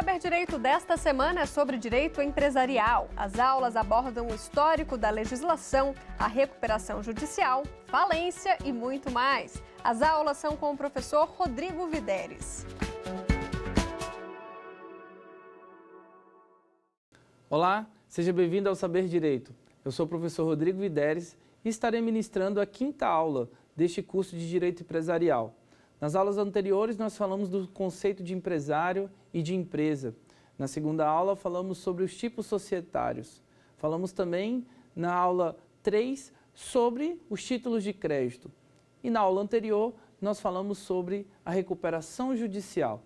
Saber Direito desta semana é sobre direito empresarial. As aulas abordam o histórico da legislação, a recuperação judicial, falência e muito mais. As aulas são com o professor Rodrigo Videres. Olá, seja bem-vindo ao Saber Direito. Eu sou o professor Rodrigo Videres e estarei ministrando a 5ª aula deste curso de Direito Empresarial. Nas aulas anteriores, nós falamos do conceito de empresário e de empresa. Na 2ª aula, falamos sobre os tipos societários. Falamos também, na aula 3, sobre os títulos de crédito. E na aula anterior, nós falamos sobre a recuperação judicial.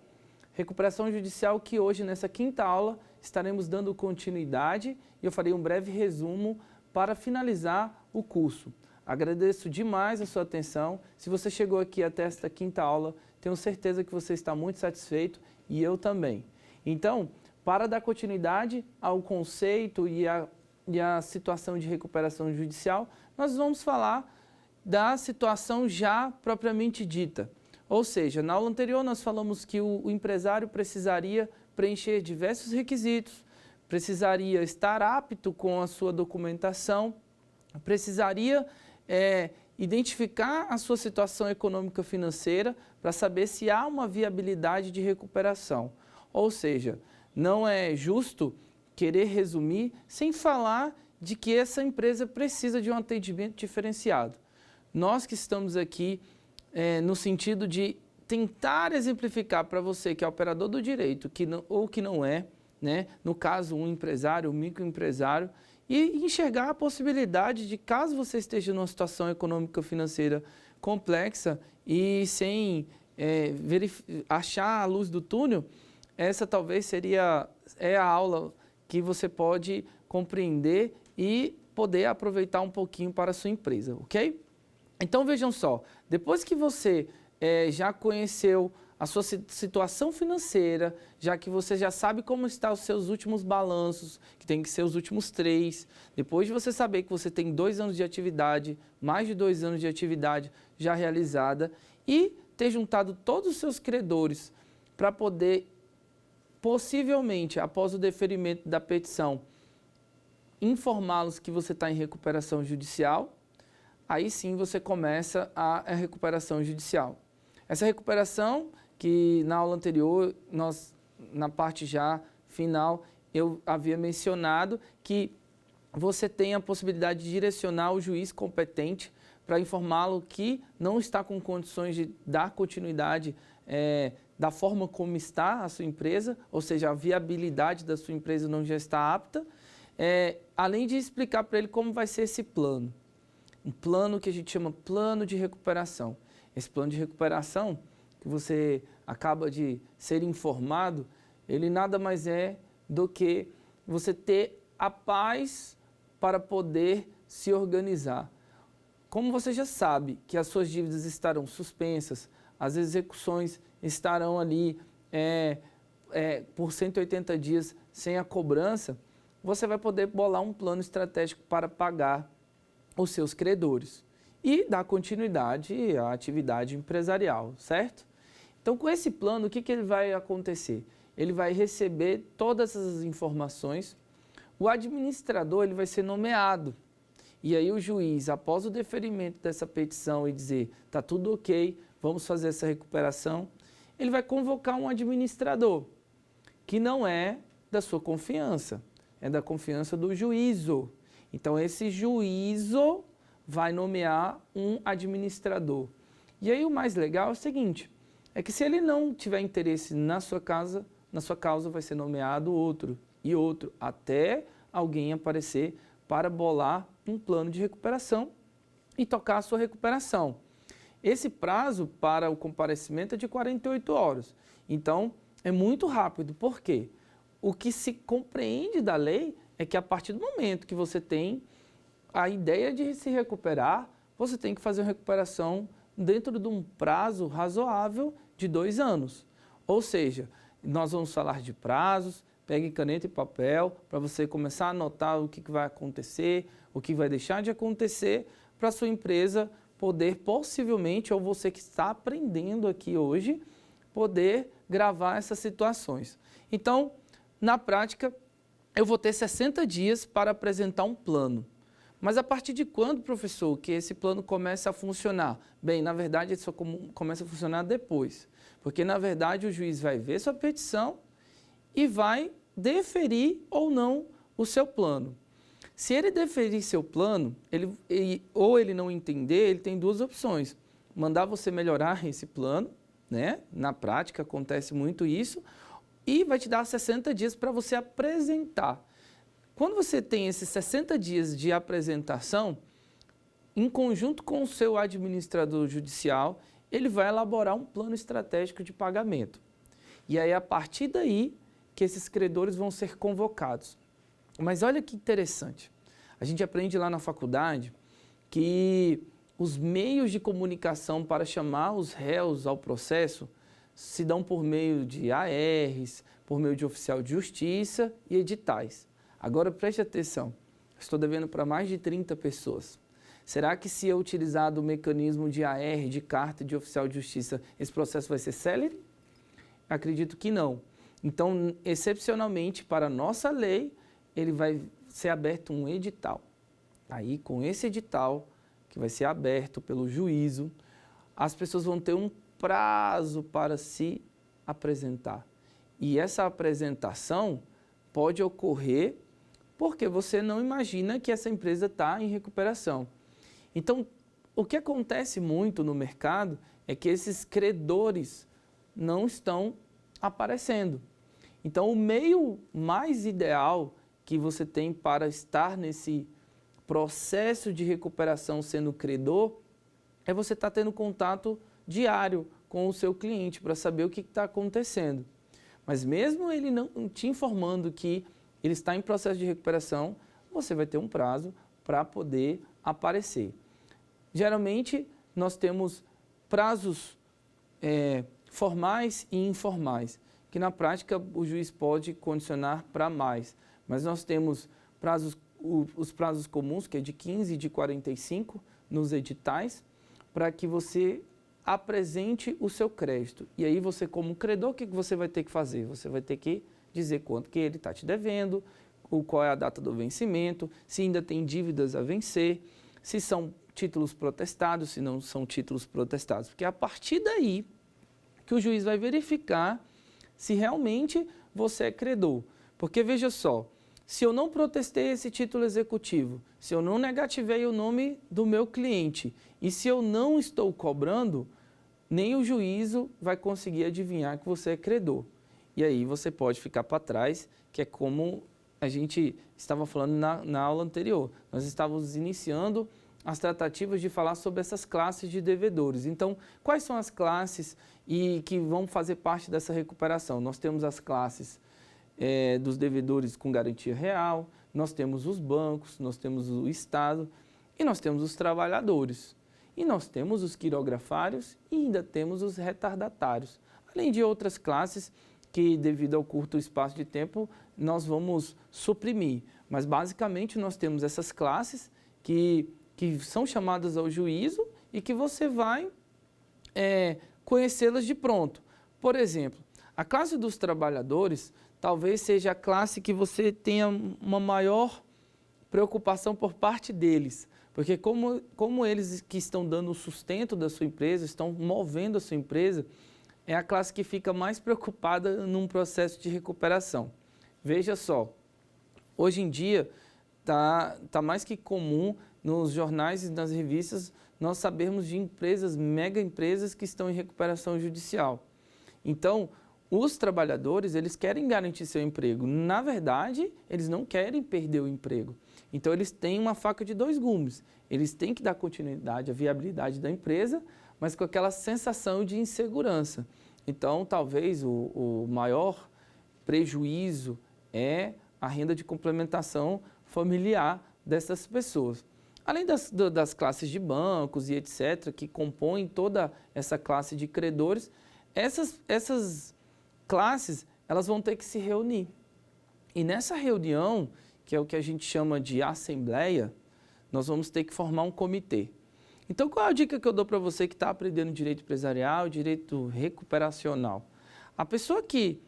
Recuperação judicial que hoje, nessa 5ª aula, estaremos dando continuidade e eu farei um breve resumo para finalizar o curso. Agradeço demais a sua atenção. Se você chegou aqui até esta 5ª aula, tenho certeza que você está muito satisfeito e eu também. Então, para dar continuidade ao conceito e a situação de recuperação judicial, nós vamos falar da situação já propriamente dita. Ou seja, na aula anterior nós falamos que o empresário precisaria preencher diversos requisitos, precisaria estar apto com a sua documentação, precisaria identificar a sua situação econômica financeira para saber se há uma viabilidade de recuperação. Ou seja, não é justo querer resumir sem falar de que essa empresa precisa de um atendimento diferenciado. Nós que estamos aqui no sentido de tentar exemplificar para você que é operador do direito ou que não é, né? No caso um empresário, um microempresário, e enxergar a possibilidade de, caso você esteja numa situação econômica financeira complexa e sem achar a luz do túnel, essa talvez seria a aula que você pode compreender e poder aproveitar um pouquinho para a sua empresa, ok? Então vejam só, depois que você já conheceu a sua situação financeira, já que você já sabe como estão os seus últimos balanços, que tem que ser os últimos 3, depois de você saber que você tem 2 anos de atividade, mais de 2 anos de atividade já realizada, e ter juntado todos os seus credores para poder, possivelmente, após o deferimento da petição, informá-los que você está em recuperação judicial, aí sim você começa a recuperação judicial. Essa recuperação, que na aula anterior, na parte já final, eu havia mencionado que você tem a possibilidade de direcionar o juiz competente para informá-lo que não está com condições de dar continuidade da forma como está a sua empresa, ou seja, a viabilidade da sua empresa não já está apta, além de explicar para ele como vai ser esse plano. Um plano que a gente chama plano de recuperação. Esse plano de recuperação, que você acaba de ser informado, ele nada mais é do que você ter a paz para poder se organizar. Como você já sabe que as suas dívidas estarão suspensas, as execuções estarão ali por 180 dias sem a cobrança, você vai poder bolar um plano estratégico para pagar os seus credores e dar continuidade à atividade empresarial, certo? Então, com esse plano, o que ele vai acontecer? Ele vai receber todas essas informações, o administrador ele vai ser nomeado, e aí o juiz, após o deferimento dessa petição e dizer, está tudo ok, vamos fazer essa recuperação, ele vai convocar um administrador, que não é da sua confiança, é da confiança do juízo. Então, esse juízo vai nomear um administrador. E aí o mais legal é o seguinte, é que se ele não tiver interesse na sua causa vai ser nomeado outro e outro, até alguém aparecer para bolar um plano de recuperação e tocar a sua recuperação. Esse prazo para o comparecimento é de 48 horas. Então, é muito rápido. Por quê? O que se compreende da lei é que a partir do momento que você tem a ideia de se recuperar, você tem que fazer uma recuperação dentro de um prazo razoável de 2 anos. Ou seja, nós vamos falar de prazos, pegue caneta e papel para você começar a anotar o que vai acontecer, o que vai deixar de acontecer, para a sua empresa poder possivelmente, ou você que está aprendendo aqui hoje, poder gravar essas situações. Então, na prática, eu vou ter 60 dias para apresentar um plano. Mas a partir de quando, professor, que esse plano começa a funcionar? Bem, na verdade, ele só começa a funcionar depois. Porque, na verdade, o juiz vai ver sua petição e vai deferir ou não o seu plano. Se ele deferir seu plano, ou ele não entender, ele tem duas opções. Mandar você melhorar esse plano, né? Na prática acontece muito isso, e vai te dar 60 dias para você apresentar. Quando você tem esses 60 dias de apresentação, em conjunto com o seu administrador judicial, ele vai elaborar um plano estratégico de pagamento. E aí, a partir daí, que esses credores vão ser convocados. Mas olha que interessante, a gente aprende lá na faculdade que os meios de comunicação para chamar os réus ao processo se dão por meio de ARs, por meio de oficial de justiça e editais. Agora preste atenção, estou devendo para mais de 30 pessoas. Será que se eu utilizar do mecanismo de AR, de carta de oficial de justiça, esse processo vai ser célere? Acredito que não. Então, excepcionalmente, para a nossa lei, ele vai ser aberto um edital. Aí, com esse edital, que vai ser aberto pelo juízo, as pessoas vão ter um prazo para se apresentar. E essa apresentação pode ocorrer porque você não imagina que essa empresa está em recuperação. Então, o que acontece muito no mercado é que esses credores não estão aparecendo. Então, o meio mais ideal que você tem para estar nesse processo de recuperação sendo credor é você estar tendo contato diário com o seu cliente para saber o que está acontecendo. Mas mesmo ele não te informando que ele está em processo de recuperação, você vai ter um prazo para poder aparecer. Geralmente, nós temos prazos formais e informais, que na prática o juiz pode condicionar para mais. Mas nós temos os prazos comuns, que é de 15 e de 45 nos editais, para que você apresente o seu crédito. E aí você, como credor, o que você vai ter que fazer? Você vai ter que dizer quanto que ele está te devendo, qual é a data do vencimento, se ainda tem dívidas a vencer, se são títulos protestados, se não são títulos protestados. Porque é a partir daí que o juiz vai verificar se realmente você é credor. Porque veja só, se eu não protestei esse título executivo, se eu não negativei o nome do meu cliente e se eu não estou cobrando, nem o juízo vai conseguir adivinhar que você é credor. E aí você pode ficar para trás, que é como a gente estava falando na aula anterior. Nós estávamos iniciando as tratativas de falar sobre essas classes de devedores. Então, quais são as classes que vão fazer parte dessa recuperação? Nós temos as classes dos devedores com garantia real, nós temos os bancos, nós temos o Estado e nós temos os trabalhadores. E nós temos os quirografários e ainda temos os retardatários. Além de outras classes que, devido ao curto espaço de tempo, nós vamos suprimir. Mas, basicamente, nós temos essas classes que são chamadas ao juízo e que você vai conhecê-las de pronto. Por exemplo, a classe dos trabalhadores talvez seja a classe que você tenha uma maior preocupação por parte deles. Porque como eles que estão dando o sustento da sua empresa, estão movendo a sua empresa, é a classe que fica mais preocupada num processo de recuperação. Veja só, hoje em dia tá mais que comum nos jornais e nas revistas nós sabermos de empresas, mega empresas que estão em recuperação judicial. Então, os trabalhadores, eles querem garantir seu emprego. Na verdade, eles não querem perder o emprego. Então, eles têm uma faca de dois gumes. Eles têm que dar continuidade à viabilidade da empresa, mas com aquela sensação de insegurança. Então, talvez o maior prejuízo é a renda de complementação familiar dessas pessoas. Além das classes de bancos e etc., que compõem toda essa classe de credores, essas classes, elas vão ter que se reunir. E nessa reunião, que é o que a gente chama de assembleia, nós vamos ter que formar um comitê. Então, qual é a dica que eu dou para você que está aprendendo direito empresarial, direito recuperacional? A pessoa que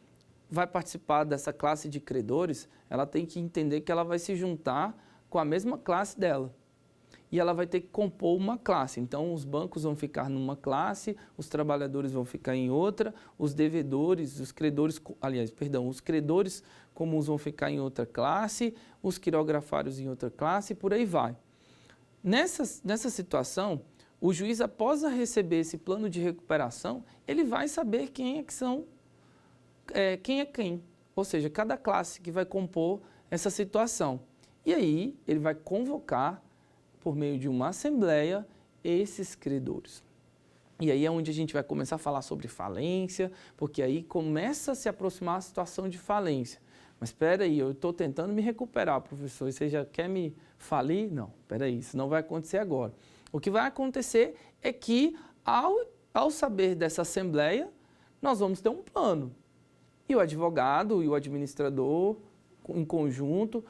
vai participar dessa classe de credores, ela tem que entender que ela vai se juntar com a mesma classe dela. E ela vai ter que compor uma classe. Então, os bancos vão ficar numa classe, os trabalhadores vão ficar em outra, os devedores, os credores, os credores comuns vão ficar em outra classe, os quirografários em outra classe, e por aí vai. Nessa situação, o juiz, após receber esse plano de recuperação, ele vai saber quem é quem. Ou seja, cada classe que vai compor essa situação. E aí, ele vai convocar, por meio de uma assembleia, esses credores. E aí é onde a gente vai começar a falar sobre falência, porque aí começa a se aproximar a situação de falência. Mas espera aí, eu estou tentando me recuperar, professor, e você já quer me falir? Não, espera aí, isso não vai acontecer agora. O que vai acontecer é que, ao saber dessa assembleia, nós vamos ter um plano. E o advogado e o administrador, em conjunto,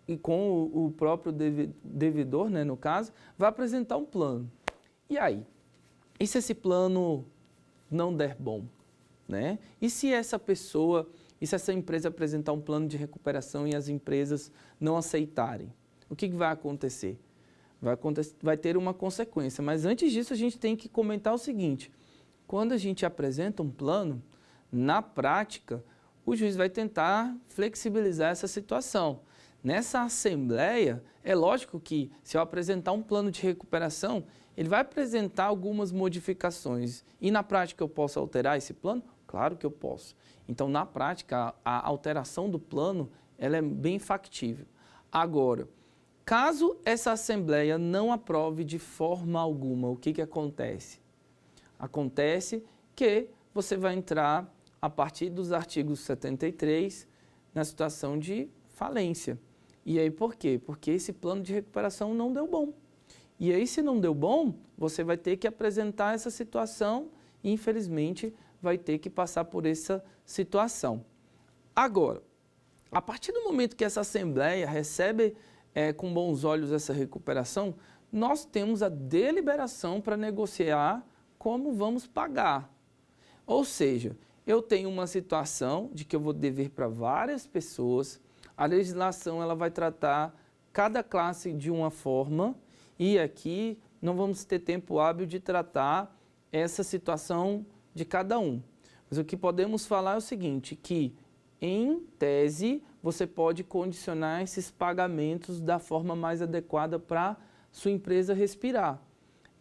e com o próprio devedor, né, no caso, vai apresentar um plano. E aí? E se esse plano não der bom? Né? E se essa empresa apresentar um plano de recuperação e as empresas não aceitarem? O que vai acontecer? Vai ter uma consequência. Mas antes disso, a gente tem que comentar o seguinte. Quando a gente apresenta um plano, na prática, o juiz vai tentar flexibilizar essa situação. Nessa assembleia, é lógico que, se eu apresentar um plano de recuperação, ele vai apresentar algumas modificações. E na prática eu posso alterar esse plano? Claro que eu posso. Então, na prática, a alteração do plano ela é bem factível. Agora, caso essa assembleia não aprove de forma alguma, o que acontece? Acontece que você vai entrar, a partir dos artigos 73, na situação de falência. E aí por quê? Porque esse plano de recuperação não deu bom. E aí, se não deu bom, você vai ter que apresentar essa situação e, infelizmente, vai ter que passar por essa situação. Agora, a partir do momento que essa assembleia recebe com bons olhos essa recuperação, nós temos a deliberação para negociar como vamos pagar. Ou seja, eu tenho uma situação de que eu vou dever para várias pessoas. A legislação ela vai tratar cada classe de uma forma e aqui não vamos ter tempo hábil de tratar essa situação de cada um. Mas o que podemos falar é o seguinte, que em tese você pode condicionar esses pagamentos da forma mais adequada para sua empresa respirar.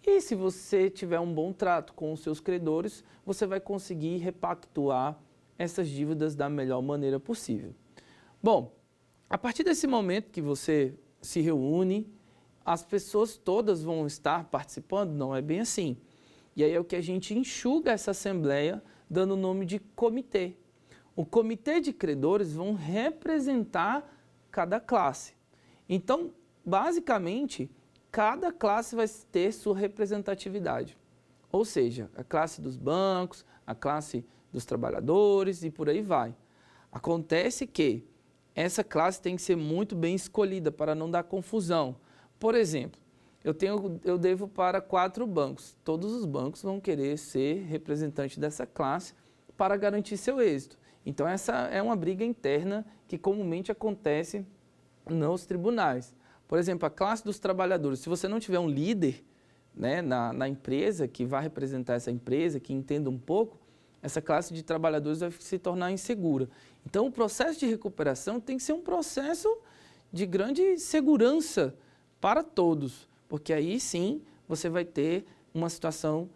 E se você tiver um bom trato com os seus credores, você vai conseguir repactuar essas dívidas da melhor maneira possível. Bom, a partir desse momento que você se reúne, as pessoas todas vão estar participando? Não é bem assim. E aí é o que a gente enxuga essa assembleia, dando o nome de comitê. O comitê de credores vão representar cada classe. Então, basicamente, cada classe vai ter sua representatividade. Ou seja, a classe dos bancos, a classe dos trabalhadores e por aí vai. Acontece que essa classe tem que ser muito bem escolhida para não dar confusão. Por exemplo, eu devo para 4 bancos. Todos os bancos vão querer ser representante dessa classe para garantir seu êxito. Então, essa é uma briga interna que comumente acontece nos tribunais. Por exemplo, a classe dos trabalhadores. Se você não tiver um líder, né, na empresa que vai representar essa empresa, que entenda um pouco, essa classe de trabalhadores vai se tornar insegura. Então, o processo de recuperação tem que ser um processo de grande segurança para todos, porque aí sim você vai ter uma situação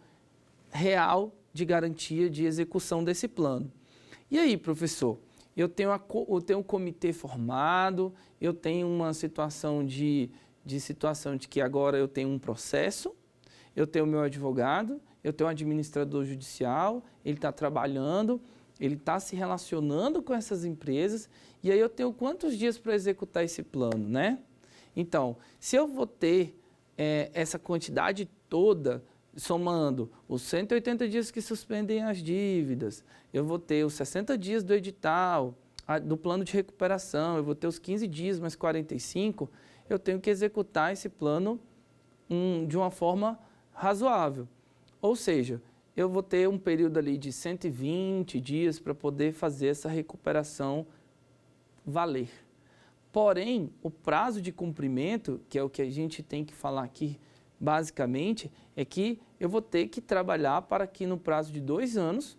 real de garantia de execução desse plano. E aí, professor, eu tenho um comitê formado, eu tenho uma situação de que agora eu tenho um processo, eu tenho o meu advogado, eu tenho um administrador judicial, ele está trabalhando, ele está se relacionando com essas empresas, e aí eu tenho quantos dias para executar esse plano, né? Então, se eu vou ter essa quantidade toda, somando os 180 dias que suspendem as dívidas, eu vou ter os 60 dias do edital, do plano de recuperação, eu vou ter os 15 dias mais 45, eu tenho que executar esse plano de uma forma razoável. Ou seja, eu vou ter um período ali de 120 dias para poder fazer essa recuperação valer. Porém, o prazo de cumprimento, que é o que a gente tem que falar aqui basicamente, é que eu vou ter que trabalhar para que no prazo de 2 anos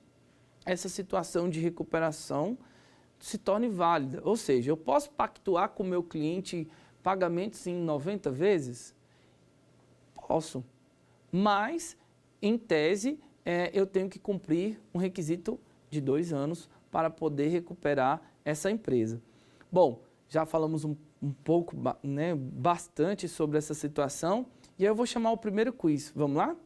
essa situação de recuperação se torne válida. Ou seja, eu posso pactuar com o meu cliente pagamentos em 90 vezes? Posso, mas em tese eu tenho que cumprir um requisito de 2 anos para poder recuperar essa empresa. Bom, já falamos um pouco, né, bastante sobre essa situação e aí eu vou chamar o primeiro quiz. Vamos lá?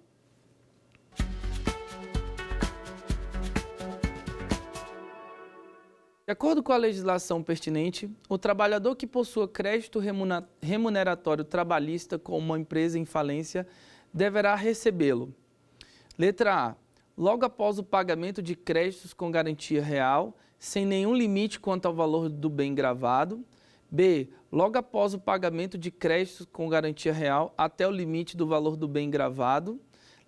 De acordo com a legislação pertinente, o trabalhador que possua crédito remuneratório trabalhista com uma empresa em falência deverá recebê-lo. Letra A. Logo após o pagamento de créditos com garantia real, sem nenhum limite quanto ao valor do bem gravado. B. Logo após o pagamento de créditos com garantia real até o limite do valor do bem gravado.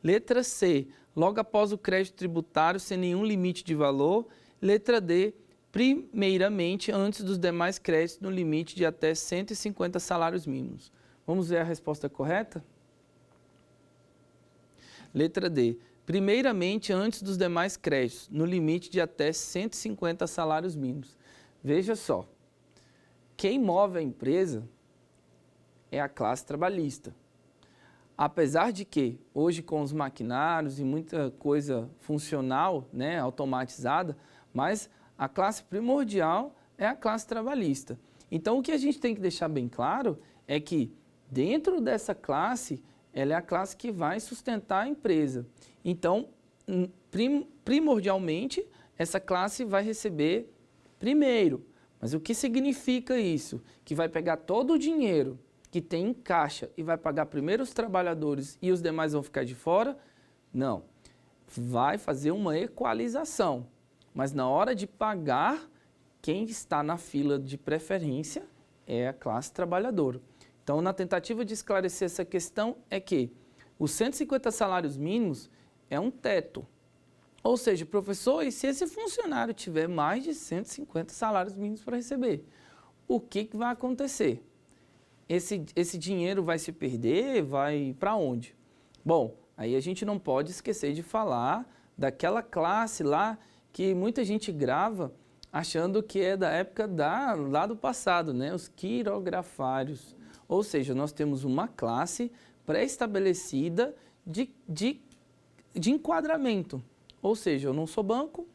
Letra C. Logo após o crédito tributário sem nenhum limite de valor. Letra D. Primeiramente, antes dos demais créditos no limite de até 150 salários mínimos. Vamos ver a resposta correta? Letra D. Primeiramente, antes dos demais créditos, no limite de até 150 salários mínimos. Veja só, quem move a empresa é a classe trabalhista. Apesar de que, hoje com os maquinários e muita coisa funcional, né, automatizada, mas a classe primordial é a classe trabalhista. Então, o que a gente tem que deixar bem claro é que, dentro dessa classe, ela é a classe que vai sustentar a empresa. Então, primordialmente, essa classe vai receber primeiro. Mas o que significa isso? Que vai pegar todo o dinheiro que tem em caixa e vai pagar primeiro os trabalhadores e os demais vão ficar de fora? Não. Vai fazer uma equalização. Mas na hora de pagar, quem está na fila de preferência é a classe trabalhadora. Então, na tentativa de esclarecer essa questão é que os 150 salários mínimos é um teto. Ou seja, professor, e se esse funcionário tiver mais de 150 salários mínimos para receber, o que vai acontecer? Esse dinheiro vai se perder? Vai para onde? Bom, aí a gente não pode esquecer de falar daquela classe lá que muita gente grava achando que é da época lá do passado, né? Os quirografários. Ou seja, nós temos uma classe pré-estabelecida de enquadramento. Ou seja, eu não sou banco,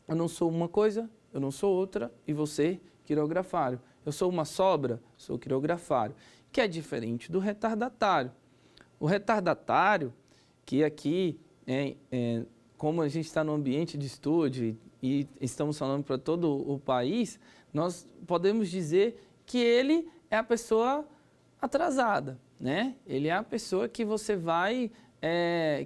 eu não sou uma coisa, eu não sou outra, e você, quirografário. Eu sou uma sobra, sou quirografário, que é diferente do retardatário. O retardatário, que aqui, como a gente está no ambiente de estúdio e estamos falando para todo o país, nós podemos dizer que ele é a pessoa atrasada, né? Ele é a pessoa que você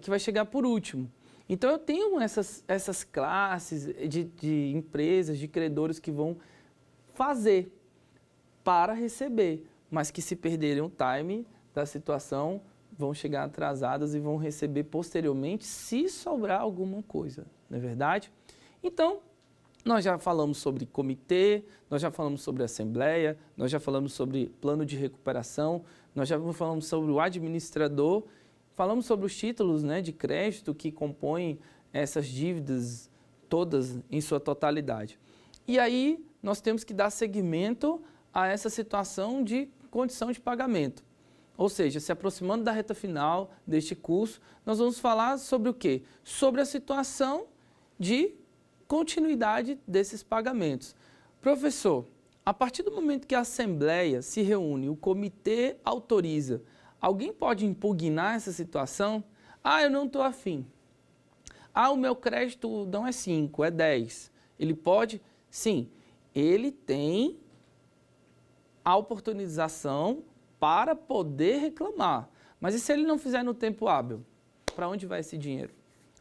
que vai chegar por último. Então, eu tenho essas classes de empresas, de credores que vão fazer para receber, mas que se perderem o time da situação, vão chegar atrasadas e vão receber posteriormente, se sobrar alguma coisa, não é verdade? Então, nós já falamos sobre comitê, nós já falamos sobre assembleia, nós já falamos sobre plano de recuperação, nós já falamos sobre o administrador, falamos sobre os títulos, né, de crédito que compõem essas dívidas todas em sua totalidade. E aí nós temos que dar seguimento a essa situação de condição de pagamento. Ou seja, se aproximando da reta final deste curso, nós vamos falar sobre o quê? Sobre a situação de continuidade desses pagamentos. Professor, a partir do momento que a Assembleia se reúne, o comitê autoriza, alguém pode impugnar essa situação? Ah, eu não estou afim. Ah, o meu crédito não é 5, é 10. Ele pode? Sim, ele tem a oportunização para poder reclamar. Mas e se ele não fizer no tempo hábil? Para onde vai esse dinheiro?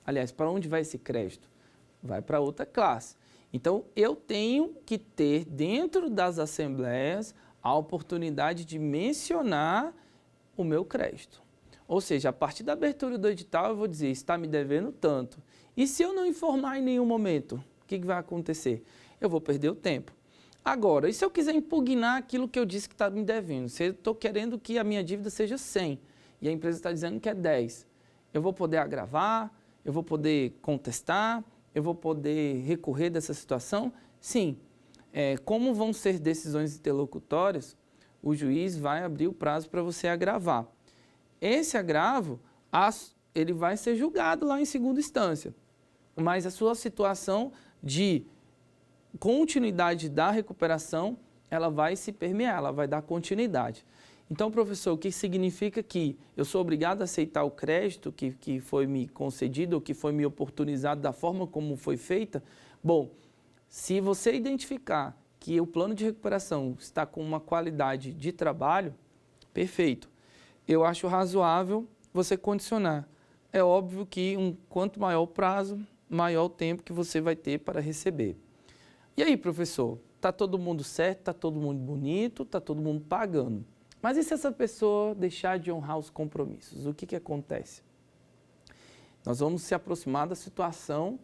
Aliás, para onde vai esse crédito? Vai para outra classe. Então, eu tenho que ter dentro das assembleias a oportunidade de mencionar o meu crédito. Ou seja, a partir da abertura do edital eu vou dizer, está me devendo tanto. E se eu não informar em nenhum momento, o que vai acontecer? Eu vou perder o tempo. Agora, e se eu quiser impugnar aquilo que eu disse que está me devendo? Se eu estou querendo que a minha dívida seja 100 e a empresa está dizendo que é 10, eu vou poder agravar, eu vou poder contestar, eu vou poder recorrer dessa situação? Sim. Como vão ser decisões interlocutórias, o juiz vai abrir o prazo para você agravar. Esse agravo, ele vai ser julgado lá em segunda instância, mas a sua situação de continuidade da recuperação, ela vai se permear, ela vai dar continuidade. Então, professor, o que significa que eu sou obrigado a aceitar o crédito que foi me concedido ou que foi me oportunizado da forma como foi feita? Bom, se você identificar que o plano de recuperação está com uma qualidade de trabalho, perfeito. Eu acho razoável você condicionar. É óbvio que quanto maior o prazo, maior o tempo que você vai ter para receber. E aí, professor, está todo mundo certo, está todo mundo bonito, está todo mundo pagando. Mas e se essa pessoa deixar de honrar os compromissos? O que acontece? Nós vamos se aproximar da situação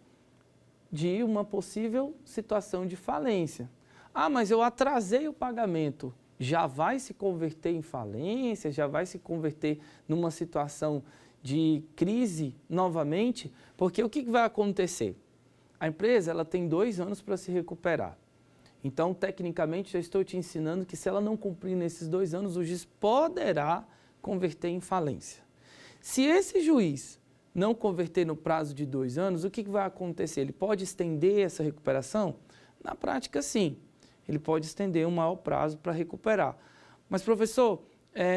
de uma possível situação de falência. Ah, mas eu atrasei o pagamento. Já vai se converter em falência? Já vai se converter numa situação de crise novamente? Porque o que vai acontecer? A empresa ela tem 2 anos para se recuperar. Então, tecnicamente, já estou te ensinando que se ela não cumprir nesses 2 anos, o juiz poderá converter em falência. Se esse juiz não converter no prazo de 2 anos, o que vai acontecer? Ele pode estender essa recuperação? Na prática, sim. Ele pode estender um maior prazo para recuperar. Mas, professor,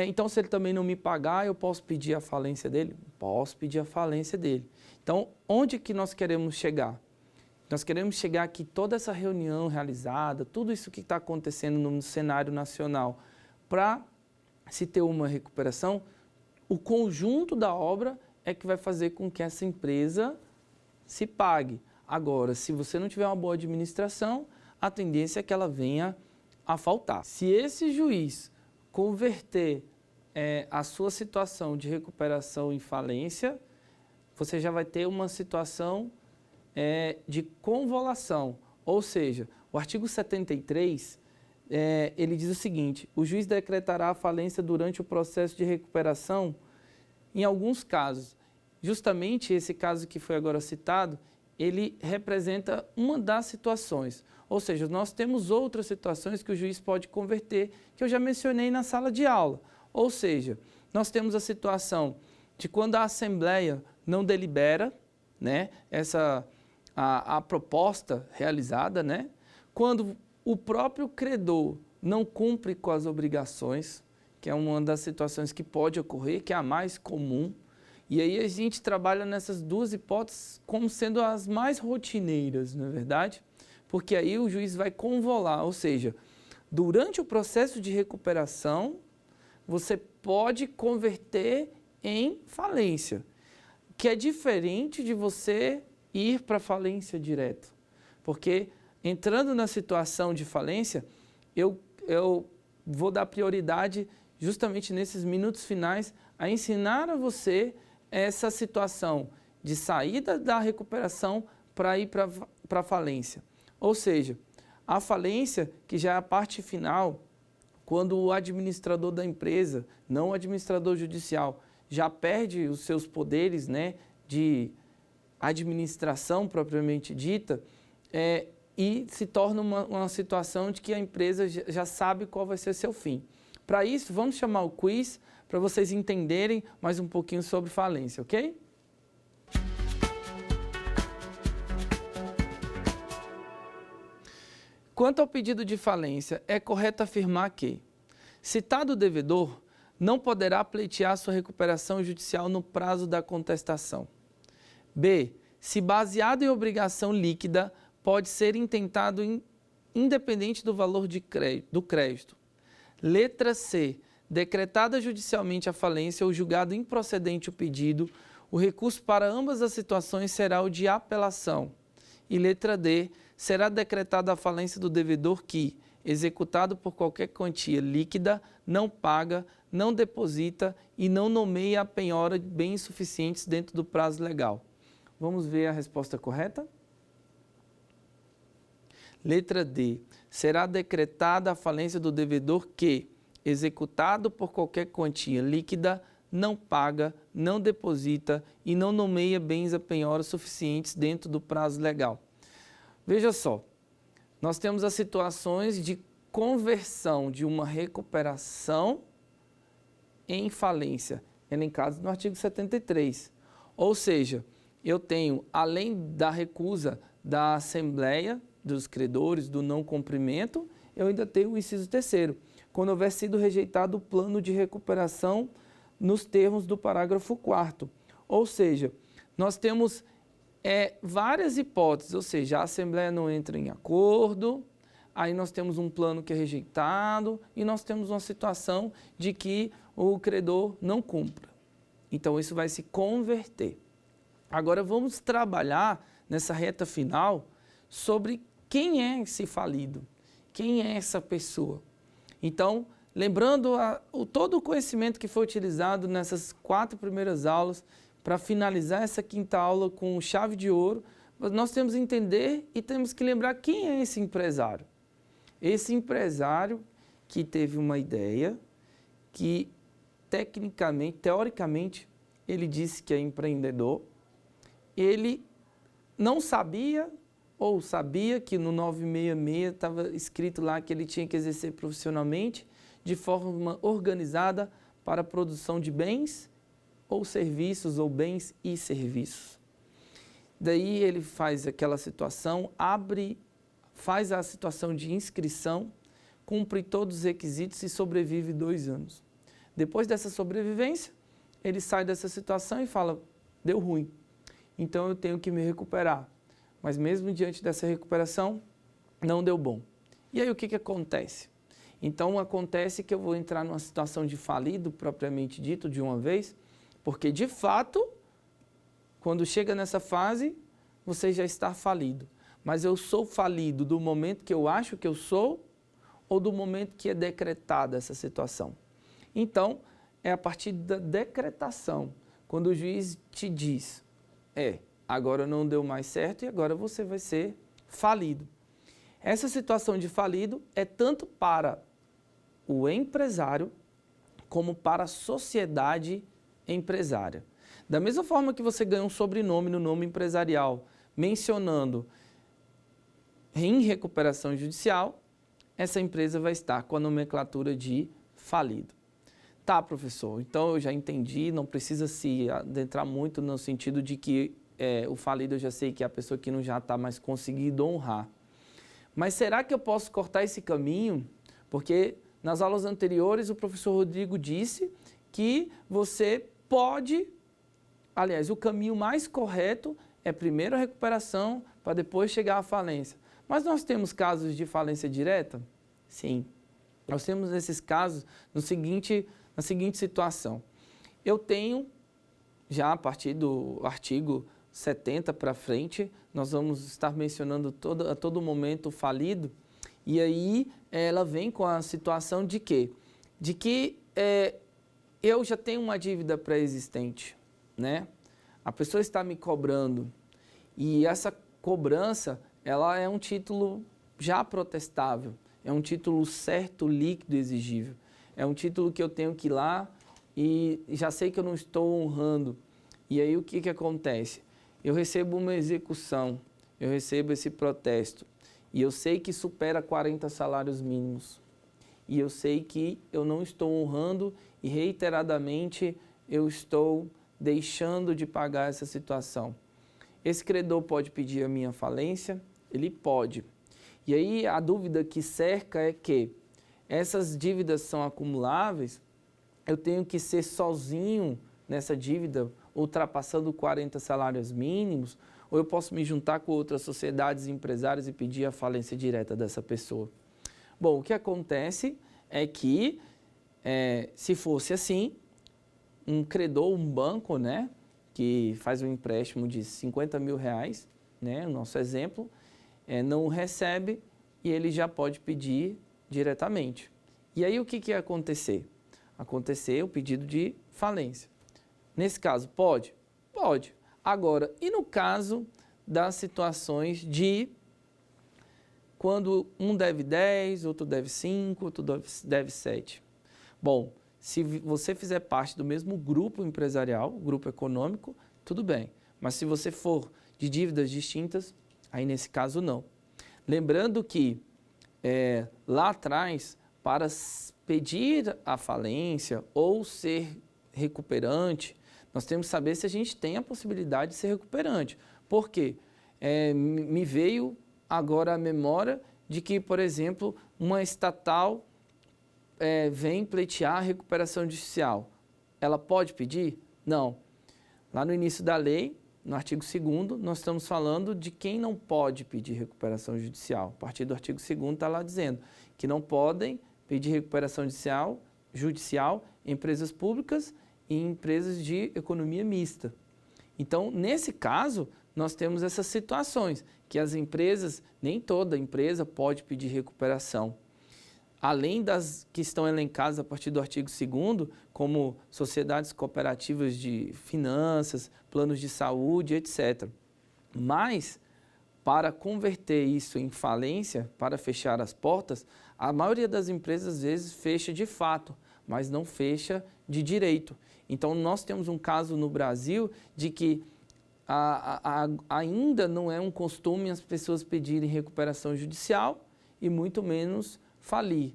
então se ele também não me pagar, eu posso pedir a falência dele? Posso pedir a falência dele. Então, onde que nós queremos chegar? Nós queremos chegar que toda essa reunião realizada, tudo isso que está acontecendo no cenário nacional, para se ter uma recuperação, o conjunto da obra é que vai fazer com que essa empresa se pague. Agora, se você não tiver uma boa administração, a tendência é que ela venha a faltar. Se esse juiz converter a sua situação de recuperação em falência, você já vai ter uma situação de convolução, ou seja, o artigo 73, ele diz o seguinte: o juiz decretará a falência durante o processo de recuperação em alguns casos. Justamente esse caso que foi agora citado, ele representa uma das situações, ou seja, nós temos outras situações que o juiz pode converter, que eu já mencionei na sala de aula, ou seja, nós temos a situação de quando a Assembleia não delibera, né, a proposta realizada, né? Quando o próprio credor não cumpre com as obrigações, que é uma das situações que pode ocorrer, que é a mais comum, e aí a gente trabalha nessas 2 hipóteses como sendo as mais rotineiras, não é verdade? Porque aí o juiz vai convolar, ou seja, durante o processo de recuperação, você pode converter em falência, que é diferente de você ir para falência direto, porque entrando na situação de falência, eu vou dar prioridade justamente nesses minutos finais a ensinar a você essa situação de saída da recuperação para ir para a falência. Ou seja, a falência, que já é a parte final, quando o administrador da empresa, não o administrador judicial, já perde os seus poderes, né, de administração propriamente dita, e se torna uma situação de que a empresa já sabe qual vai ser seu fim. Para isso, vamos chamar o quiz para vocês entenderem mais um pouquinho sobre falência, ok? Quanto ao pedido de falência, é correto afirmar que, citado o devedor, não poderá pleitear sua recuperação judicial no prazo da contestação. B. Se baseado em obrigação líquida, pode ser intentado independente do valor do crédito. Letra C. Decretada judicialmente a falência ou julgado improcedente o pedido, o recurso para ambas as situações será o de apelação. E letra D. Será decretada a falência do devedor que, executado por qualquer quantia líquida, não paga, não deposita e não nomeia a penhora de bens suficientes dentro do prazo legal. Vamos ver a resposta correta? Letra D. Será decretada a falência do devedor que, executado por qualquer quantia líquida, não paga, não deposita e não nomeia bens a penhora suficientes dentro do prazo legal. Veja só, nós temos as situações de conversão de uma recuperação em falência, elencados no artigo 73. Ou seja, eu tenho, além da recusa da Assembleia dos Credores, do não cumprimento, eu ainda tenho o inciso 3º, quando houver sido rejeitado o plano de recuperação nos termos do parágrafo 4º. Ou seja, nós temos várias hipóteses, ou seja, a Assembleia não entra em acordo, aí nós temos um plano que é rejeitado e nós temos uma situação de que o credor não cumpra. Então, isso vai se converter. Agora, vamos trabalhar nessa reta final sobre quem é esse falido, quem é essa pessoa. Então, lembrando todo o conhecimento que foi utilizado nessas 4 primeiras aulas, para finalizar essa 5ª aula com chave de ouro, nós temos que entender e temos que lembrar quem é esse empresário. Esse empresário que teve uma ideia, que teoricamente, ele disse que é empreendedor, ele não sabia ou sabia que no 966 estava escrito lá que ele tinha que exercer profissionalmente de forma organizada para a produção de bens ou serviços, ou bens e serviços. Daí ele faz aquela situação, faz a situação de inscrição, cumpre todos os requisitos e sobrevive 2 anos. Depois dessa sobrevivência, ele sai dessa situação e fala, deu ruim, então eu tenho que me recuperar. Mas mesmo diante dessa recuperação, não deu bom. E aí o que acontece? Então acontece que eu vou entrar numa situação de falido, propriamente dito, de uma vez, porque de fato, quando chega nessa fase, você já está falido. Mas eu sou falido do momento que eu acho que eu sou ou do momento que é decretada essa situação? Então, é a partir da decretação, quando o juiz te diz, agora não deu mais certo e agora você vai ser falido. Essa situação de falido é tanto para o empresário como para a sociedade empresária. Da mesma forma que você ganha um sobrenome no nome empresarial, mencionando em recuperação judicial, essa empresa vai estar com a nomenclatura de falido. Tá, professor, então eu já entendi, não precisa se adentrar muito no sentido de que o falido eu já sei que é a pessoa que não já está mais conseguindo honrar. Mas será que eu posso cortar esse caminho? Porque nas aulas anteriores o professor Rodrigo disse que você pode, aliás, o caminho mais correto é primeiro a recuperação para depois chegar à falência. Mas nós temos casos de falência direta? Sim. Nós temos esses casos na seguinte situação. Eu tenho, já a partir do artigo 70 para frente, nós vamos estar mencionando a todo momento o falido, e aí ela vem com a situação de quê? De que eu já tenho uma dívida pré-existente, né? A pessoa está me cobrando, e essa cobrança, ela é um título já protestável, é um título certo, líquido, exigível. É um título que eu tenho que ir lá e já sei que eu não estou honrando. E aí o que acontece? Eu recebo uma execução, eu recebo esse protesto e eu sei que supera 40 salários mínimos. E eu sei que eu não estou honrando e reiteradamente eu estou deixando de pagar essa situação. Esse credor pode pedir a minha falência? Ele pode. E aí a dúvida que cerca é que essas dívidas são acumuláveis, eu tenho que ser sozinho nessa dívida, ultrapassando 40 salários mínimos, ou eu posso me juntar com outras sociedades e empresários e pedir a falência direta dessa pessoa. Bom, o que acontece é que, se fosse assim, um credor, um banco, né, que faz um empréstimo de 50 mil reais, né, o nosso exemplo, não recebe e ele já pode pedir diretamente. E aí o que ia acontecer? acontecer o pedido de falência. Nesse caso, pode? Pode. Agora, e no caso das situações de quando um deve 10, outro deve 5, outro deve 7? Bom, se você fizer parte do mesmo grupo empresarial, grupo econômico, tudo bem. Mas se você for de dívidas distintas, aí nesse caso não. Lembrando que lá atrás, para pedir a falência ou ser recuperante, nós temos que saber se a gente tem a possibilidade de ser recuperante. Por quê? Me veio agora a memória de que, por exemplo, uma estatal vem pleitear a recuperação judicial. Ela pode pedir? Não. Lá no início da lei, no artigo 2º, nós estamos falando de quem não pode pedir recuperação judicial. A partir do artigo 2º está lá dizendo que não podem pedir recuperação judicial empresas públicas e empresas de economia mista. Então, nesse caso, nós temos essas situações, que as empresas, nem toda empresa pode pedir recuperação. Além das que estão elencadas a partir do artigo 2º, como sociedades cooperativas de finanças, planos de saúde, etc. Mas, para converter isso em falência, para fechar as portas, a maioria das empresas, às vezes, fecha de fato, mas não fecha de direito. Então, nós temos um caso no Brasil de que ainda não é um costume as pessoas pedirem recuperação judicial e muito menos falir.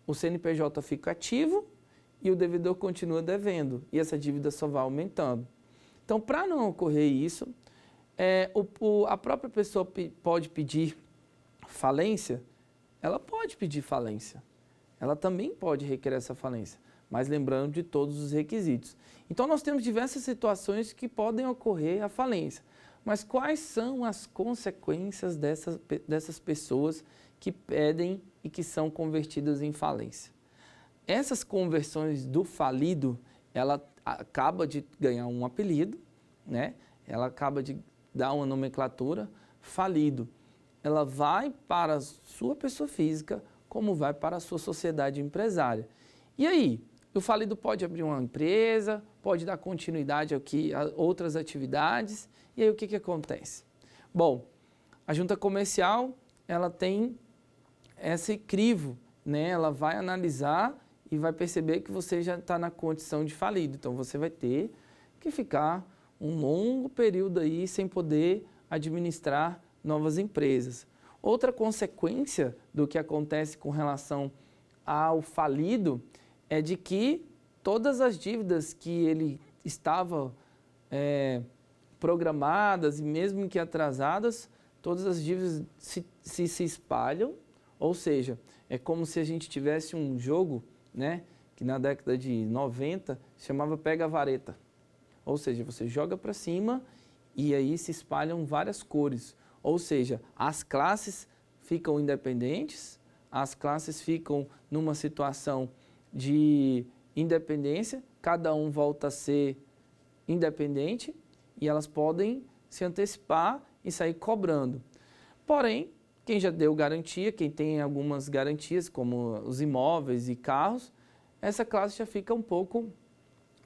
O CNPJ fica ativo e o devedor continua devendo e essa dívida só vai aumentando. Então, para não ocorrer isso, a própria pessoa pode pedir falência? Ela pode pedir falência. Ela também pode requerer essa falência, mas lembrando de todos os requisitos. Então, nós temos diversas situações que podem ocorrer a falência. Mas quais são as consequências dessas pessoas que pedem e que são convertidas em falência? Essas conversões do falido, ela acaba de ganhar um apelido, né? Ela acaba de dar uma nomenclatura, falido. Ela vai para a sua pessoa física, como vai para a sua sociedade empresária. E aí, o falido pode abrir uma empresa, pode dar continuidade a outras atividades, e aí o que acontece? Bom, a junta comercial, ela tem esse crivo, né? Ela vai analisar e vai perceber que você já está na condição de falido. Então, você vai ter que ficar um longo período aí sem poder administrar novas empresas. Outra consequência do que acontece com relação ao falido é de que todas as dívidas que ele estava programadas e mesmo que atrasadas, todas as dívidas se espalham, ou seja, é como se a gente tivesse um jogo, né, que na década de 90 se chamava Pega a Vareta. Ou seja, você joga para cima e aí se espalham várias cores. Ou seja, as classes ficam independentes, as classes ficam numa situação de independência, cada um volta a ser independente e elas podem se antecipar e sair cobrando. Porém, quem já deu garantia, quem tem algumas garantias, como os imóveis e carros, essa classe já fica um pouco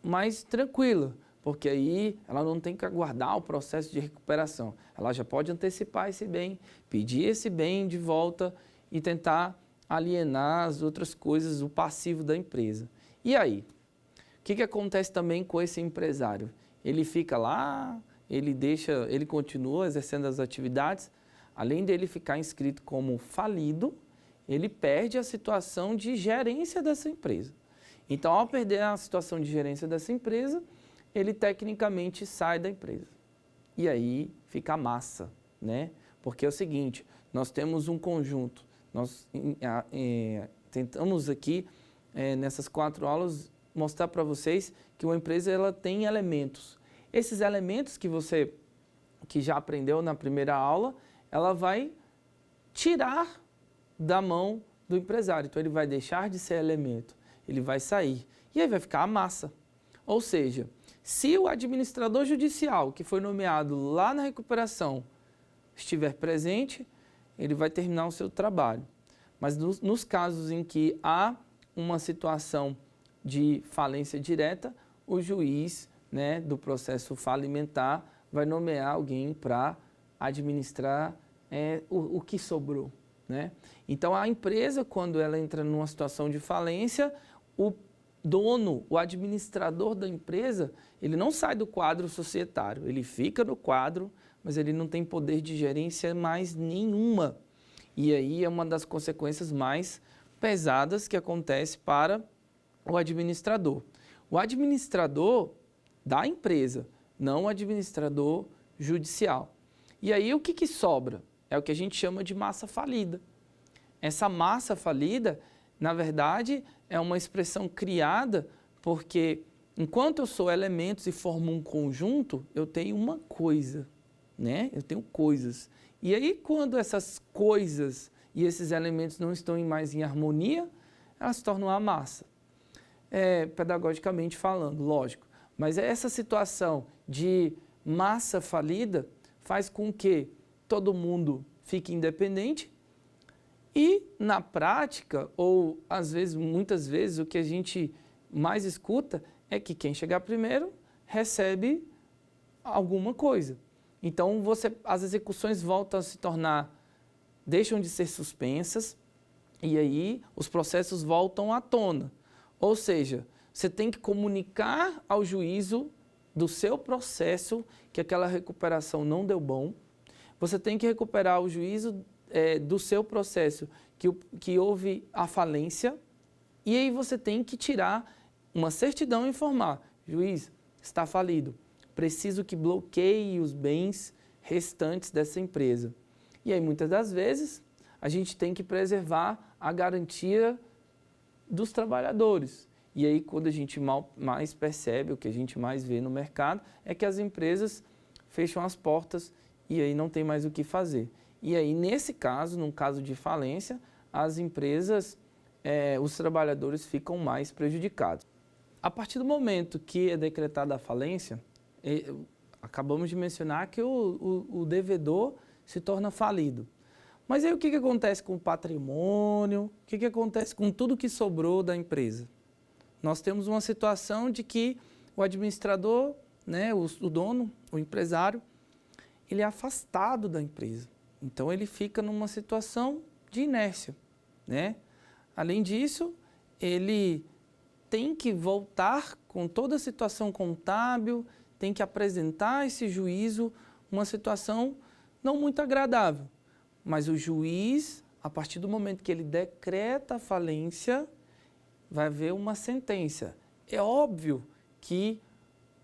mais tranquila, porque aí ela não tem que aguardar o processo de recuperação. Ela já pode antecipar esse bem, pedir esse bem de volta e tentar alienar as outras coisas, o passivo da empresa. E aí? O que acontece também com esse empresário? Ele fica lá, ele continua exercendo as atividades, além dele ficar inscrito como falido, ele perde a situação de gerência dessa empresa. Então, ao perder a situação de gerência dessa empresa, ele tecnicamente sai da empresa. E aí fica a massa, né? Porque é o seguinte, nós temos um conjunto, nós tentamos aqui, nessas 4 aulas, mostrar para vocês que uma empresa ela tem elementos. Esses elementos que você já aprendeu na primeira aula, ela vai tirar da mão do empresário. Então, ele vai deixar de ser elemento, ele vai sair. E aí vai ficar a massa. Ou seja, se o administrador judicial que foi nomeado lá na recuperação estiver presente, ele vai terminar o seu trabalho. Mas nos casos em que há uma situação de falência direta, o juiz, né, do processo falimentar vai nomear alguém para administrar o que sobrou, né? Então, a empresa, quando ela entra numa situação de falência, o dono, o administrador da empresa, ele não sai do quadro societário, ele fica no quadro, mas ele não tem poder de gerência mais nenhuma. E aí é uma das consequências mais pesadas que acontece para o administrador. O administrador da empresa, não o administrador judicial. E aí o que sobra? É o que a gente chama de massa falida. Essa massa falida, na verdade, é uma expressão criada porque enquanto eu sou elementos e formo um conjunto, eu tenho uma coisa, né? Eu tenho coisas. E aí quando essas coisas e esses elementos não estão mais em harmonia, elas se tornam a massa. Pedagogicamente falando, lógico. Mas essa situação de massa falida faz com que todo mundo fique independente e, na prática, ou às vezes, muitas vezes, o que a gente mais escuta é que quem chegar primeiro recebe alguma coisa. Então, as execuções voltam a se tornar, deixam de ser suspensas e aí os processos voltam à tona. Ou seja, você tem que comunicar ao juízo do seu processo que aquela recuperação não deu bom. Você tem que recuperar o juízo do seu processo que houve a falência. E aí você tem que tirar uma certidão e informar. Juiz, está falido. Preciso que bloqueie os bens restantes dessa empresa. E aí muitas das vezes a gente tem que preservar a garantia dos trabalhadores. E aí, quando a gente mais percebe, o que a gente mais vê no mercado, é que as empresas fecham as portas e aí não tem mais o que fazer. E aí, nesse caso, num caso de falência, as empresas, os trabalhadores ficam mais prejudicados. A partir do momento que é decretada a falência, acabamos de mencionar que o devedor se torna falido. Mas aí o que acontece com o patrimônio? O que acontece com tudo que sobrou da empresa? Nós temos uma situação de que o administrador, né, o dono, o empresário, ele é afastado da empresa. Então, ele fica numa situação de inércia, né? Além disso, ele tem que voltar com toda a situação contábil, tem que apresentar esse juízo, uma situação não muito agradável. Mas o juiz, a partir do momento que ele decreta a falência, vai haver uma sentença. É óbvio que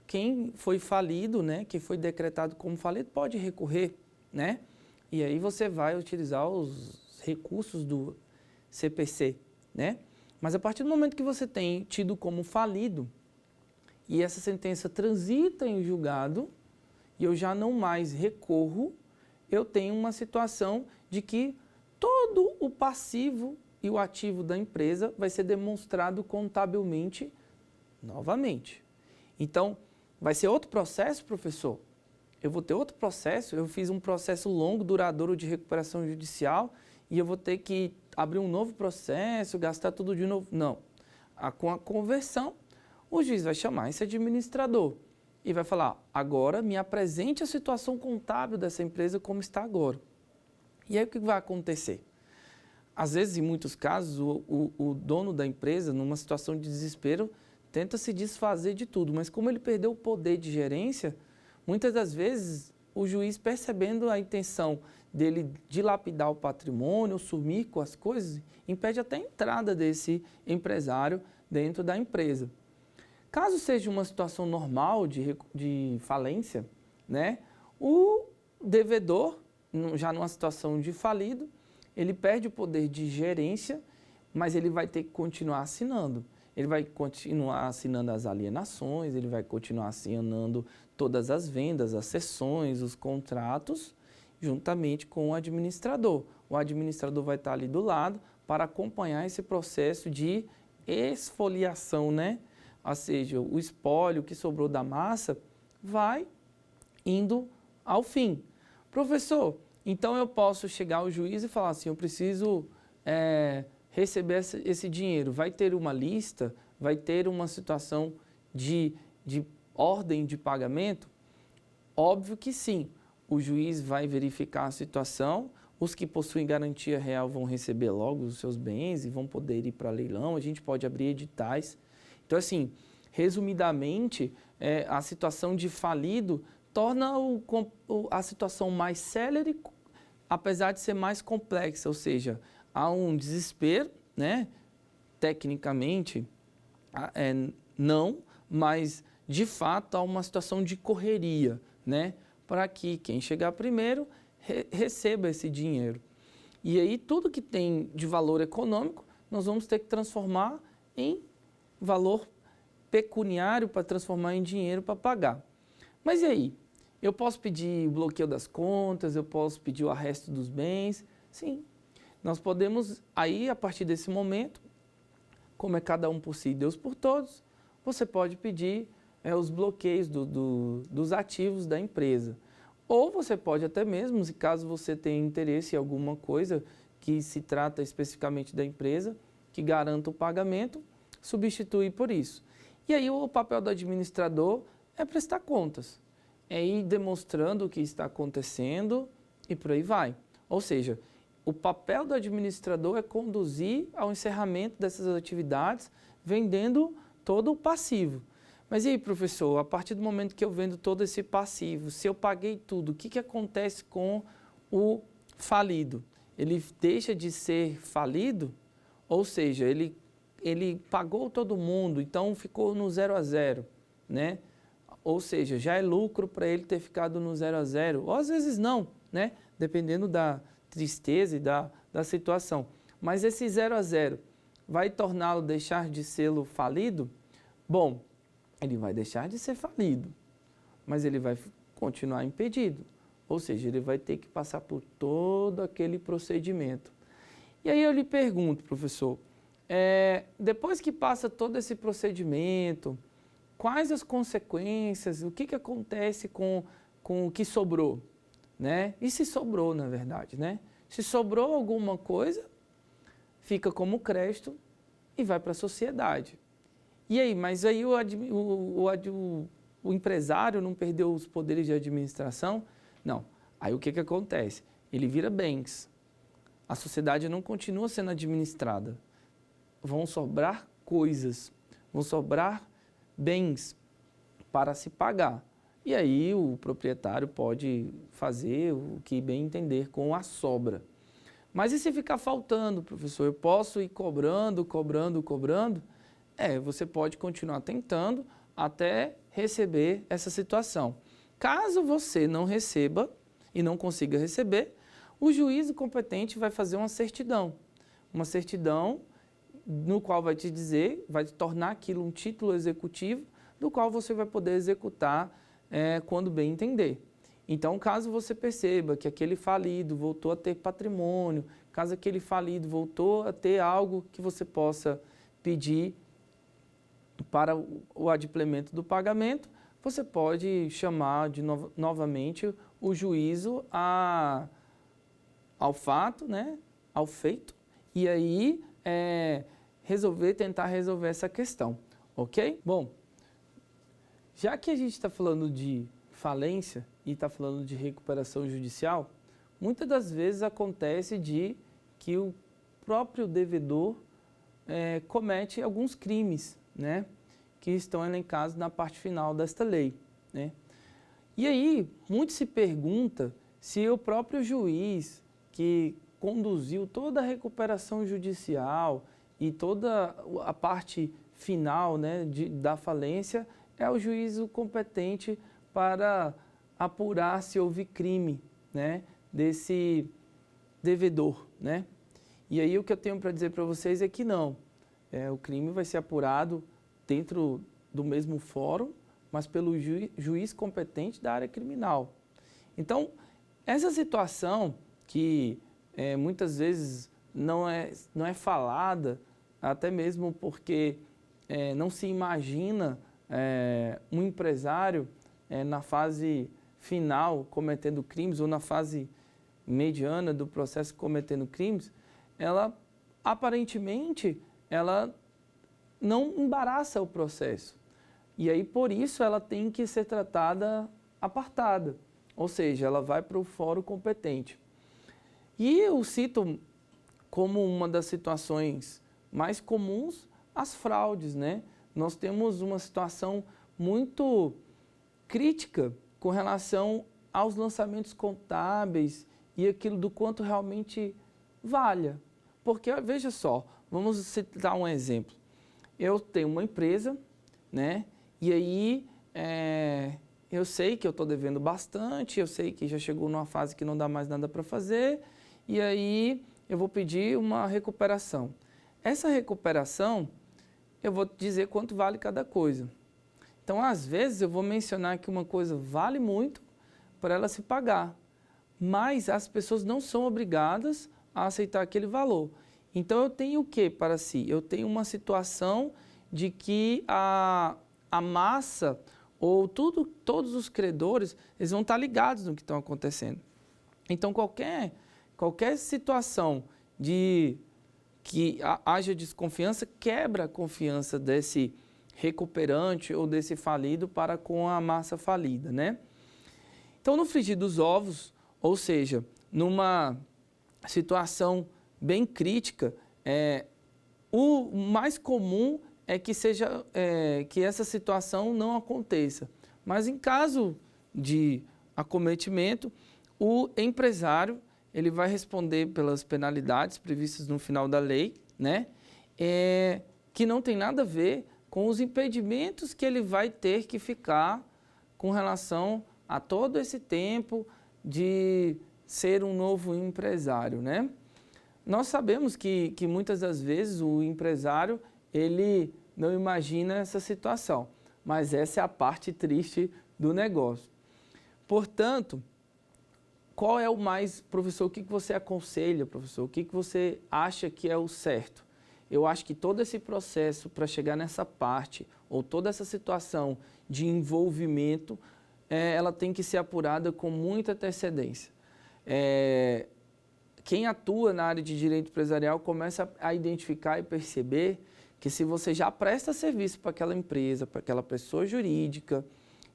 quem foi falido, né, que foi decretado como falido, pode recorrer, né? E aí você vai utilizar os recursos do CPC, né? Mas a partir do momento que você tem tido como falido e essa sentença transita em julgado e eu já não mais recorro, eu tenho uma situação de que todo o passivo e o ativo da empresa vai ser demonstrado contabilmente novamente. Então, vai ser outro processo, professor? Eu vou ter outro processo? Eu fiz um processo longo, duradouro de recuperação judicial e eu vou ter que abrir um novo processo, gastar tudo de novo? Não. Com a conversão, o juiz vai chamar esse administrador e vai falar, agora me apresente a situação contábil dessa empresa como está agora. E aí o que vai acontecer? Às vezes, em muitos casos, o dono da empresa, numa situação de desespero, tenta se desfazer de tudo, mas como ele perdeu o poder de gerência, muitas das vezes o juiz, percebendo a intenção dele dilapidar o patrimônio, sumir com as coisas, impede até a entrada desse empresário dentro da empresa. Caso seja uma situação normal de falência, né, o devedor, já numa situação de falido, ele perde o poder de gerência, mas ele vai ter que continuar assinando. Ele vai continuar assinando as alienações, ele vai continuar assinando todas as vendas, as cessões, os contratos, juntamente com o administrador. O administrador vai estar ali do lado para acompanhar esse processo de esfoliação, né? Ou seja, o espólio que sobrou da massa vai indo ao fim. Professor, então eu posso chegar ao juiz e falar assim, eu preciso receber esse dinheiro. Vai ter uma lista, vai ter uma situação de ordem de pagamento? Óbvio que sim. O juiz vai verificar a situação, os que possuem garantia real vão receber logo os seus bens e vão poder ir para leilão, a gente pode abrir editais. Então, assim, resumidamente, a situação de falido torna a situação mais célere, apesar de ser mais complexa, ou seja, há um desespero, né? Tecnicamente, não, mas de fato há uma situação de correria, né? Para que quem chegar primeiro receba esse dinheiro. E aí tudo que tem de valor econômico, nós vamos ter que transformar em valor pecuniário para transformar em dinheiro para pagar. Mas e aí? Eu posso pedir o bloqueio das contas, eu posso pedir o arresto dos bens? Sim, nós podemos, aí a partir desse momento, como é cada um por si e Deus por todos, você pode pedir os bloqueios dos ativos da empresa. Ou você pode até mesmo, se caso você tenha interesse em alguma coisa que se trata especificamente da empresa, que garanta o pagamento, substituir por isso. E aí o papel do administrador é prestar contas, é ir demonstrando o que está acontecendo e por aí vai. Ou seja, o papel do administrador é conduzir ao encerramento dessas atividades, vendendo todo o passivo. Mas e aí, professor, a partir do momento que eu vendo todo esse passivo, se eu paguei tudo, o que acontece com o falido? Ele deixa de ser falido? Ou seja, ele pagou todo mundo, então ficou no 0 a 0, né? Ou seja, já é lucro para ele ter ficado no 0 a 0, ou às vezes não, né? Dependendo da tristeza e da situação. Mas esse 0 a 0 vai torná-lo deixar de ser falido? Bom, ele vai deixar de ser falido, mas ele vai continuar impedido. Ou seja, ele vai ter que passar por todo aquele procedimento. E aí eu lhe pergunto, professor, depois que passa todo esse procedimento, quais as consequências, o que acontece com o que sobrou? Né? E se sobrou, na verdade, né? Se sobrou alguma coisa, fica como crédito e vai para a sociedade. E aí, mas aí o empresário não perdeu os poderes de administração? Não. Aí o que acontece? Ele vira bens. A sociedade não continua sendo administrada. Vão sobrar coisas, vão sobrar bens para se pagar. E aí o proprietário pode fazer o que bem entender com a sobra. Mas e se ficar faltando, professor? Eu posso ir cobrando? Você pode continuar tentando até receber essa situação. Caso você não receba e não consiga receber, o juízo competente vai fazer uma certidão no qual vai te dizer, vai te tornar aquilo um título executivo, do qual você vai poder executar quando bem entender. Então, caso você perceba que aquele falido voltou a ter patrimônio, caso aquele falido voltou a ter algo que você possa pedir para o adimplemento do pagamento, você pode chamar novamente o juízo ao fato, né, ao feito, e aí tentar resolver essa questão, ok? Bom, já que a gente está falando de falência e está falando de recuperação judicial, muitas das vezes acontece que o próprio devedor comete alguns crimes, né, que estão elencados na parte final desta lei, né? E aí, muito se pergunta se o próprio juiz que conduziu toda a recuperação judicial e toda a parte final, né, da falência é o juízo competente para apurar se houve crime, né, desse devedor, né? E aí o que eu tenho para dizer para vocês é que não. O crime vai ser apurado dentro do mesmo fórum, mas pelo juiz competente da área criminal. Então, essa situação que muitas vezes não é falada, até mesmo porque não se imagina um empresário na fase final cometendo crimes ou na fase mediana do processo cometendo crimes, ela aparentemente não embaraça o processo. E aí, por isso, ela tem que ser tratada apartada, ou seja, ela vai para o fórum competente. E eu cito como uma das situações mais comuns as fraudes, né? Nós temos uma situação muito crítica com relação aos lançamentos contábeis e aquilo do quanto realmente valha. Porque, veja só, vamos citar um exemplo. Eu tenho uma empresa, né? E aí eu sei que eu estou devendo bastante, eu sei que já chegou numa fase que não dá mais nada para fazer, e aí eu vou pedir uma recuperação. Essa recuperação, eu vou dizer quanto vale cada coisa. Então, às vezes, eu vou mencionar que uma coisa vale muito para ela se pagar, mas as pessoas não são obrigadas a aceitar aquele valor. Então, eu tenho o que para si? Eu tenho uma situação de que a massa ou todos os credores, eles vão estar ligados no que estão acontecendo. Então, qualquer situação de que haja desconfiança, quebra a confiança desse recuperante ou desse falido para com a massa falida, né? Então, no frigir dos ovos, ou seja, numa situação bem crítica, o mais comum é que que essa situação não aconteça. Mas em caso de acometimento, o empresário ele vai responder pelas penalidades previstas no final da lei, né? Que não tem nada a ver com os impedimentos que ele vai ter que ficar com relação a todo esse tempo de ser um novo empresário, né? Nós sabemos que muitas das vezes o empresário, ele não imagina essa situação, mas essa é a parte triste do negócio. Portanto, qual é o mais, professor, o que você aconselha, professor? O que você acha que é o certo? Eu acho que todo esse processo para chegar nessa parte, ou toda essa situação de envolvimento, ela tem que ser apurada com muita antecedência. Quem atua na área de direito empresarial começa a identificar e perceber que se você já presta serviço para aquela empresa, para aquela pessoa jurídica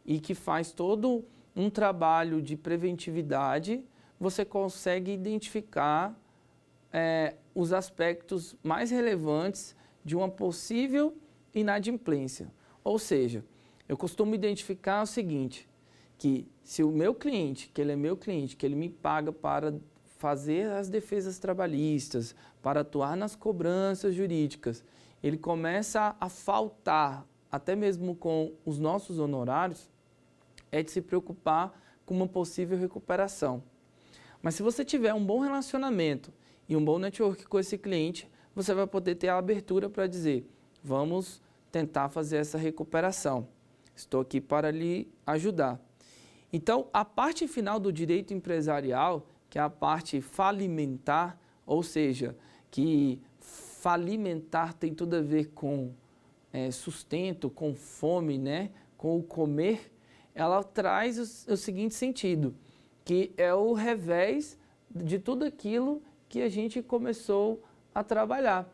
e que faz todo um trabalho de preventividade, você consegue identificar os aspectos mais relevantes de uma possível inadimplência. Ou seja, eu costumo identificar o seguinte, que se o meu cliente, que ele é meu cliente, que ele me paga para fazer as defesas trabalhistas, para atuar nas cobranças jurídicas, ele começa a faltar, até mesmo com os nossos honorários, é de se preocupar com uma possível recuperação. Mas se você tiver um bom relacionamento e um bom network com esse cliente, você vai poder ter a abertura para dizer, vamos tentar fazer essa recuperação. Estou aqui para lhe ajudar. Então, a parte final do direito empresarial, que é a parte falimentar, ou seja, que falimentar tem tudo a ver com sustento, com fome, né? Com o comer, ela traz o seguinte sentido, que é o revés de tudo aquilo que a gente começou a trabalhar.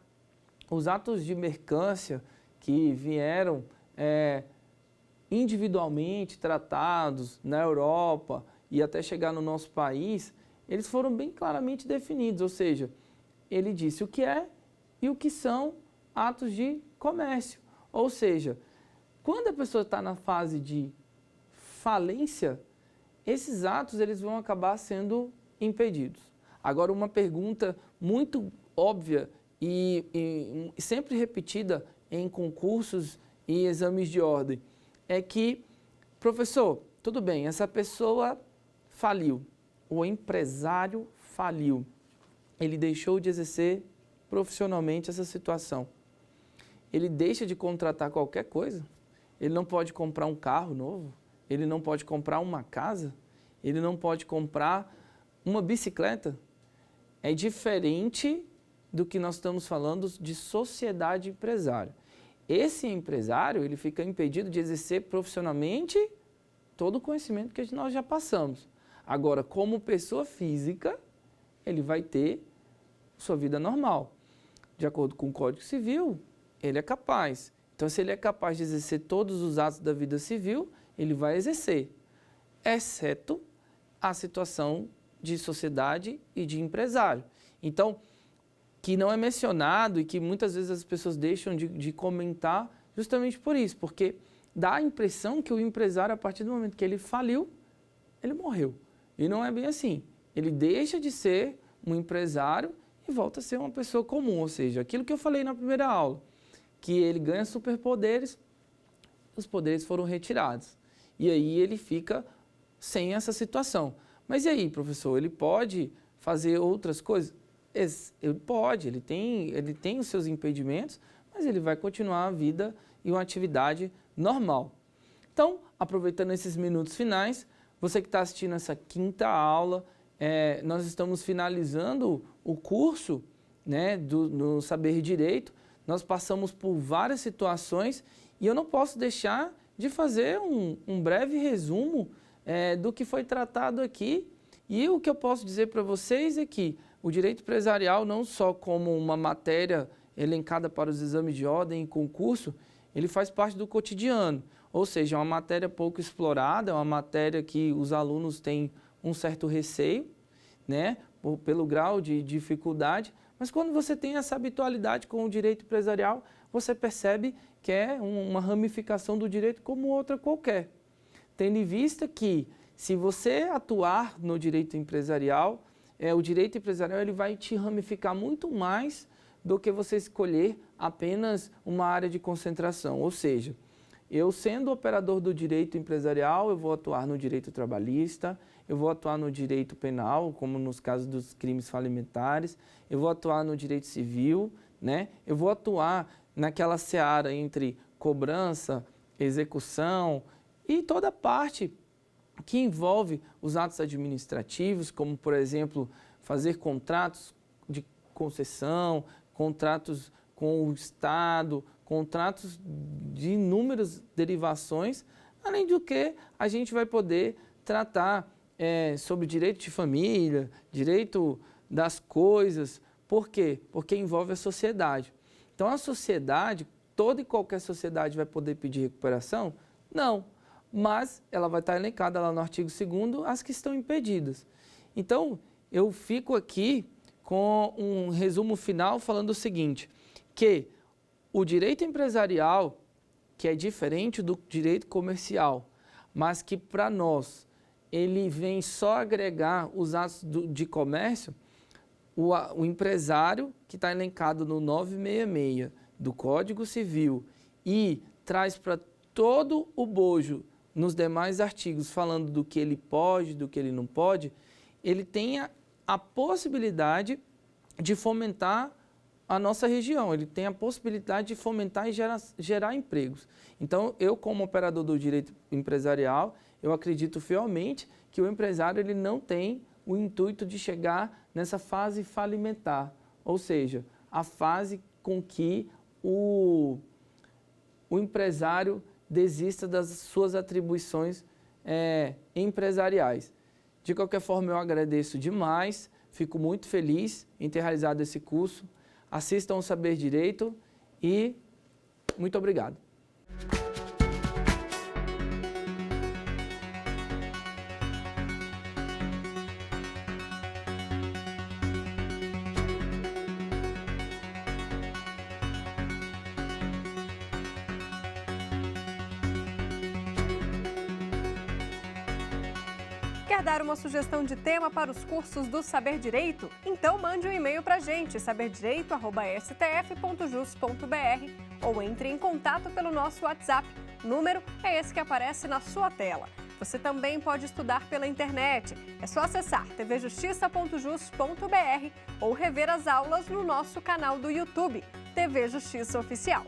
Os atos de mercância que vieram individualmente tratados na Europa e até chegar no nosso país, eles foram bem claramente definidos, ou seja, ele disse o que é e o que são atos de comércio. Ou seja, quando a pessoa está na fase de falência, esses atos eles vão acabar sendo impedidos. Agora, uma pergunta muito óbvia e sempre repetida em concursos e exames de ordem é que, professor, tudo bem, essa pessoa faliu, o empresário faliu, ele deixou de exercer profissionalmente essa situação. Ele deixa de contratar qualquer coisa, ele não pode comprar um carro novo, ele não pode comprar uma casa, ele não pode comprar uma bicicleta. É diferente do que nós estamos falando de sociedade empresária. Esse empresário, ele fica impedido de exercer profissionalmente todo o conhecimento que nós já passamos. Agora, como pessoa física, ele vai ter sua vida normal. De acordo com o Código Civil, ele é capaz. Então, se ele é capaz de exercer todos os atos da vida civil, ele vai exercer, exceto a situação de sociedade e de empresário. Então, que não é mencionado e que muitas vezes as pessoas deixam de comentar justamente por isso, porque dá a impressão que o empresário, a partir do momento que ele faliu, ele morreu. E não é bem assim. Ele deixa de ser um empresário e volta a ser uma pessoa comum, ou seja, aquilo que eu falei na primeira aula, que ele ganha superpoderes, os poderes foram retirados. E aí ele fica sem essa situação. Mas e aí, professor, ele pode fazer outras coisas? Ele pode, ele tem os seus impedimentos, mas ele vai continuar a vida e uma atividade normal. Então, aproveitando esses minutos finais, você que está assistindo essa quinta aula, nós estamos finalizando o curso, né, no Saber Direito. Nós passamos por várias situações e eu não posso deixar de fazer um breve resumo do que foi tratado aqui. E o que eu posso dizer para vocês é que o direito empresarial, não só como uma matéria elencada para os exames de ordem e concurso, ele faz parte do cotidiano. Ou seja, é uma matéria pouco explorada, é uma matéria que os alunos têm um certo receio, né, pelo grau de dificuldade, mas quando você tem essa habitualidade com o direito empresarial, você percebe que é uma ramificação do direito como outra qualquer. Tendo em vista que, se você atuar no direito empresarial, o direito empresarial ele vai te ramificar muito mais do que você escolher apenas uma área de concentração. Ou seja, eu sendo operador do direito empresarial, eu vou atuar no direito trabalhista, eu vou atuar no direito penal, como nos casos dos crimes falimentares, eu vou atuar no direito civil, né? Eu vou atuar naquela seara entre cobrança, execução e toda a parte que envolve os atos administrativos, como, por exemplo, fazer contratos de concessão, contratos com o Estado, contratos de inúmeras derivações, além do que a gente vai poder tratar sobre direito de família, direito das coisas. Por quê? Porque envolve a sociedade. Então, a sociedade, toda e qualquer sociedade vai poder pedir recuperação? Não, mas ela vai estar elencada lá no artigo 2º as que estão impedidas. Então, eu fico aqui com um resumo final falando o seguinte, que o direito empresarial, que é diferente do direito comercial, mas que para nós ele vem só agregar os atos de comércio, o empresário que está elencado no 966 do Código Civil e traz para todo o bojo nos demais artigos falando do que ele pode, do que ele não pode, ele tem a possibilidade de fomentar a nossa região, ele tem a possibilidade de fomentar e gerar empregos. Então, eu como operador do direito empresarial, eu acredito fielmente que o empresário ele não tem o intuito de chegar nessa fase falimentar, ou seja, a fase com que o empresário desista das suas atribuições empresariais. De qualquer forma, eu agradeço demais, fico muito feliz em ter realizado esse curso. Assistam o Saber Direito e muito obrigado. Quer dar uma sugestão de tema para os cursos do Saber Direito? Então mande um e-mail para a gente, saberdireito@stf.jus.br, ou entre em contato pelo nosso WhatsApp. O número é esse que aparece na sua tela. Você também pode estudar pela internet. É só acessar tvjustiça.jus.br ou rever as aulas no nosso canal do YouTube, TV Justiça Oficial.